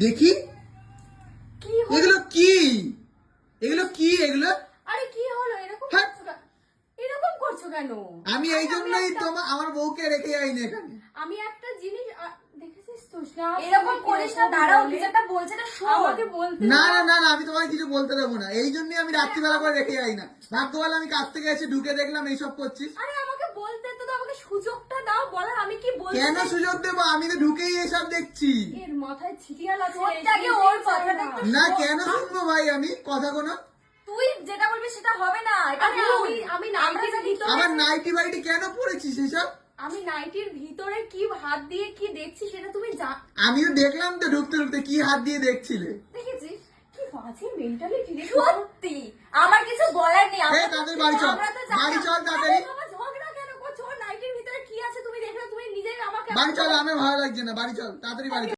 দেখি এগুলো কি এগুলো কি এগুলো? আরে কি হলো এরকম করছো কেন? আমি এই জন্যই আমার বউকে রেখে যাইনি এখানে। আমি একটা জিনিস দেখেছিস তো, এরকম করিস না, দাঁড়াও যেটা বলছে না শোন। আমাকে বলতে না না না না, আমি তোমাকে কিছু বলতে দেবো না, এই জন্যই আমি রাত্রিবেলা করে রেখে যাই না। ভাগ্যবেলা আমি কাছ থেকে এসে ঢুকে দেখলাম এইসব করছিস। আরে আমাকে বলতে তো, আমাকে সুযোগটা দাও বলার। আমি কি বলতে? কেন সুযোগ দেবো? আমি তো ঢুকেই এসব দেখছি। এর মাথায় ছিটিয়াল আছে। ওটাকে ওর কথাটা একটু না কেন শুনবো ভাই আমি কথা কোনো? তুই যেটা বলবি সেটা হবে না, এটা আরে ভুল। আমি আমরা নাইটির জানি ভিতরে, আমার নাইটি বাইটি কেন পড়েছিস এসব? আমি নাইটির ভিতরে কি হাত দিয়ে কি দেখছি সেটা তুমি আমিও দেখলাম তো ঢুকতে ঢুকতে কি হাত দিয়ে দেখছিলে। দেখেছিস? কি বাজে মেন্টালিটি রে। সত্যি আমার কিছু বলার নেই। এই তাদের বাড়ি চল, আমরা তো জানি। বাড়ি চল তাড়াতাড়ি। বাবা ঝগড়া কেন করছো? নাইটির ভিতরে কি আছে তুমি দেখলে? তুমি নিজেই আমাকে বাড়ি চল, আমার ভালো লাগছে না, বাড়ি চল তাড়াতাড়ি বাড়ি চল।